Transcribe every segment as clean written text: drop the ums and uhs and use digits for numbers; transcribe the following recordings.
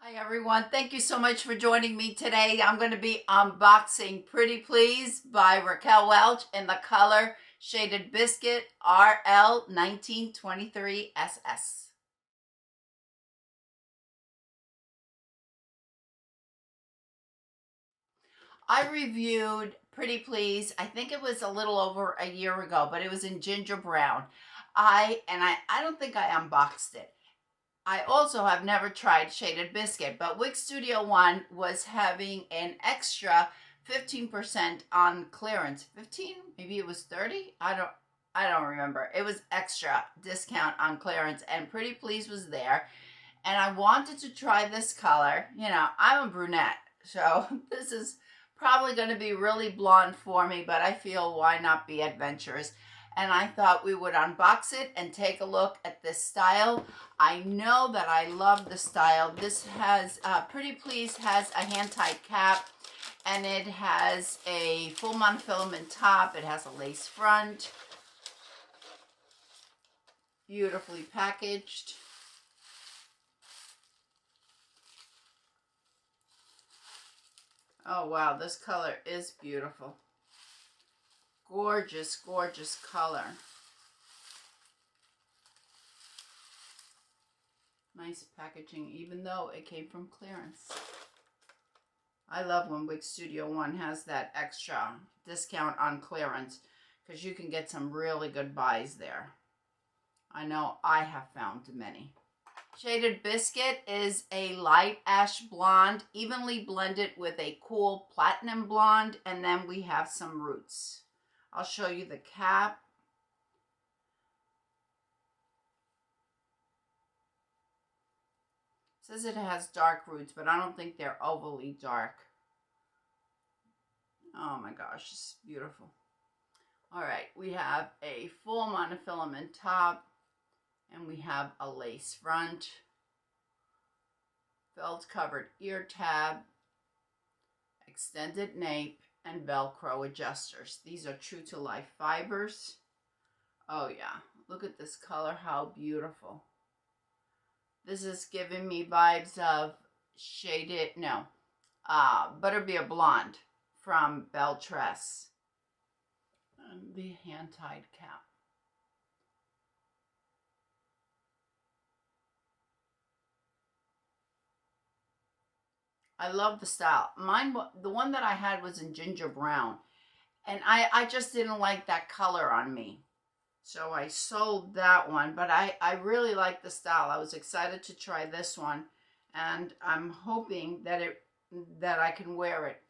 Hi everyone, thank you so much for joining me today. I'm going to be unboxing Pretty Please by Raquel Welch in the color Shaded Biscuit RL1923SS. I reviewed Pretty Please, I think it was a little over a year ago, but it was in ginger brown. I don't think I unboxed it. I also have never tried Shaded Biscuit, but Wig Studio One was having an extra 15% on clearance. 15? Maybe it was 30? I don't remember. It was extra discount on clearance, and Pretty Please was there. And I wanted to try this color. You know, I'm a brunette, so this is probably going to be really blonde for me, but I feel why not be adventurous. And I thought we would unbox it and take a look at this style. I know that I love the style. This has, Pretty Please has a hand-tied cap, and it has a full monofilament top. It has a lace front, beautifully packaged. Oh wow, this color is beautiful. Gorgeous, gorgeous color. Nice packaging, even though it came from clearance. I love when Wig Studio One has that extra discount on clearance, because you can get some really good buys there. I know I have found many. Shaded Biscuit is a light ash blonde, evenly blended with a cool platinum blonde, and then we have some roots. I'll show you the cap. It says it has dark roots, but I don't think they're overly dark. Oh my gosh, it's beautiful. All right, we have a full monofilament top, and we have a lace front, felt covered ear tab, extended nape, and Velcro adjusters. These are true to life fibers. Oh yeah, look at this color, how beautiful. This is giving me vibes of Butterbeer Blonde from Beltress. And the hand-tied cap. I love the style. Mine, the one that I had was in ginger brown, and I just didn't like that color on me. So I sold that one, but I really like the style. I was excited to try this one, and I'm hoping that I can wear it.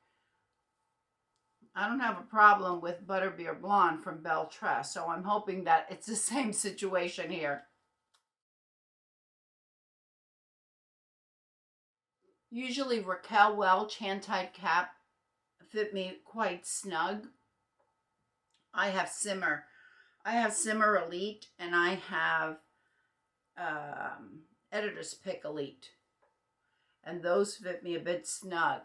I don't have a problem with Butterbeer Blonde from Beltress, so I'm hoping that it's the same situation here. Usually Raquel Welch hand-tied cap fit me quite snug. I have Simmer Elite, and I have Editor's Pick Elite, and those fit me a bit snug.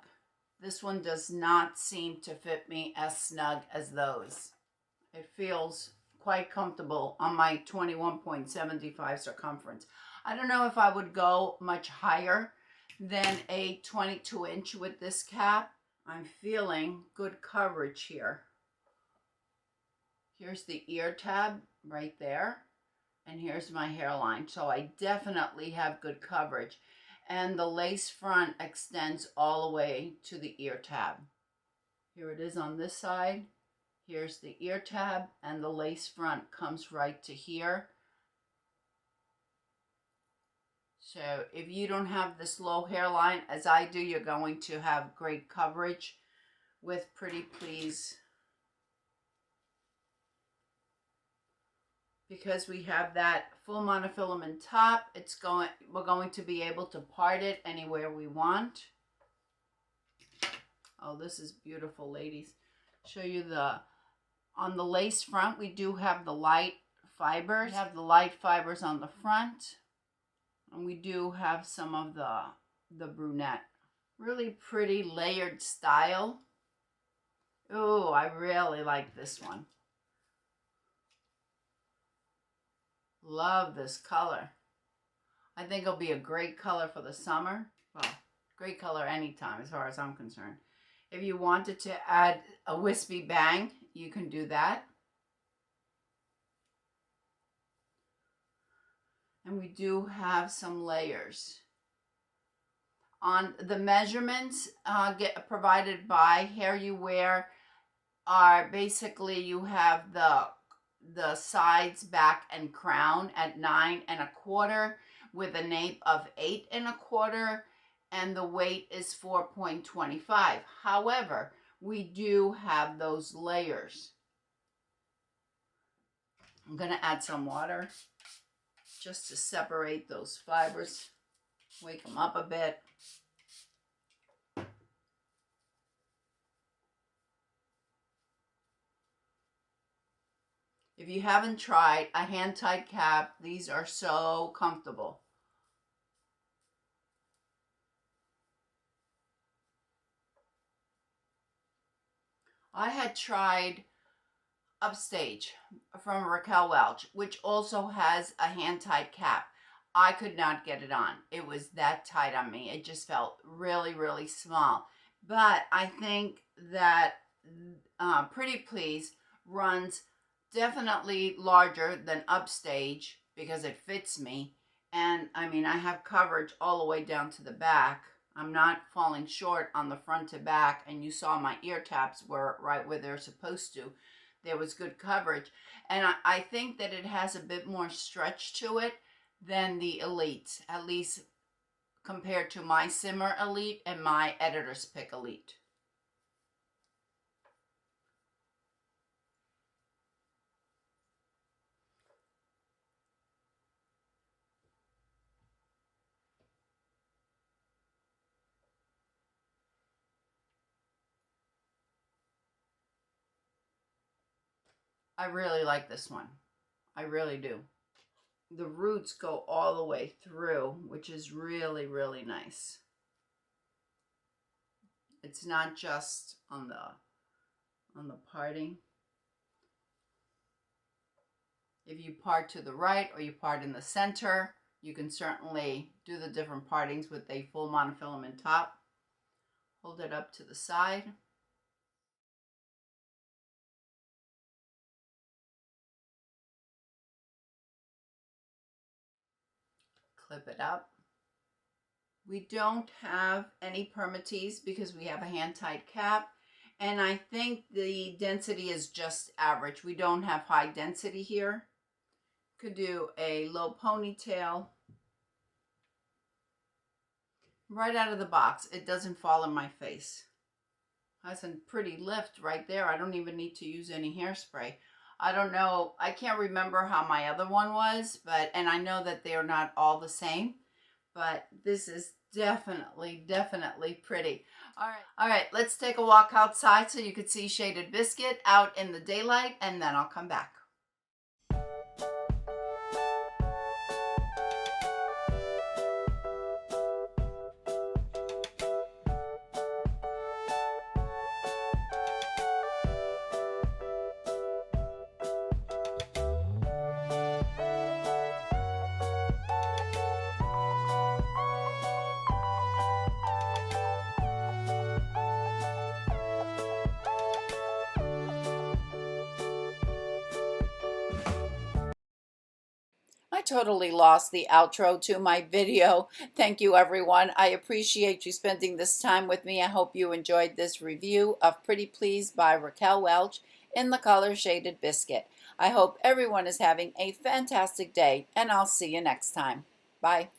This one does not seem to fit me as snug as those. It feels quite comfortable on my 21.75 circumference. I don't know if I would go much higher than a 22-inch with this cap. I'm feeling good coverage here. Here's the ear tab right there, and here's my hairline. So I definitely have good coverage. And the lace front extends all the way to the ear tab. Here it is on this side. Here's the ear tab, and the lace front comes right to here. So if you don't have this low hairline as I do, you're going to have great coverage with Pretty Please. Because we have that full monofilament top, we're going to be able to part it anywhere we want. Oh, this is beautiful, ladies. Show you on the lace front, we do have the light fibers. We have the light fibers on the front. And we do have some of the brunette. Really pretty layered style. Oh, I really like this one. Love this color. I think it'll be a great color for the summer. Well, Great color anytime as far as I'm concerned. If you wanted to add a wispy bang, you can do that. And we do have some layers. On the measurements get provided by Hair You Wear are basically you have the sides, back, and crown at 9 1/4 with a nape of 8 1/4, and the weight is 4.25. However, we do have those layers. I'm going to add some water just to separate those fibers, wake them up a bit. If you haven't tried a hand-tied cap, these are so comfortable. I had tried Upstage from Raquel Welch, which also has a hand-tied cap. I could not get it on. It was that tight on me. It just felt really, really small. But I think that Pretty Please runs definitely larger than Upstage because it fits me. And I mean, I have coverage all the way down to the back. I'm not falling short on the front to back, and you saw my ear tabs were right where they're supposed to. There was good coverage, and I think that it has a bit more stretch to it than the Elite, at least compared to my Simmer Elite and my Editor's Pick Elite. I really like this one. I really do. The roots go all the way through, which is really, really nice. It's not just on the parting. If you part to the right or you part in the center, you can certainly do the different partings with a full monofilament top. Hold it up to the side. Clip it up. We don't have any permatease because we have a hand-tied cap, and I think the density is just average. We don't have high density here. Could do a low ponytail. Right out of the box, it doesn't fall in my face. That's a pretty lift right there. I don't even need to use any hairspray. I don't know, I can't remember how my other one was, and I know that they're not all the same, but this is definitely pretty. All right, let's take a walk outside so you can see Shaded Biscuit out in the daylight, and then I'll come back. I totally lost the outro to my video. Thank you, everyone. I appreciate you spending this time with me. I hope you enjoyed this review of Pretty Please by Raquel Welch in the color Shaded Biscuit. I hope everyone is having a fantastic day, and I'll see you next time. Bye.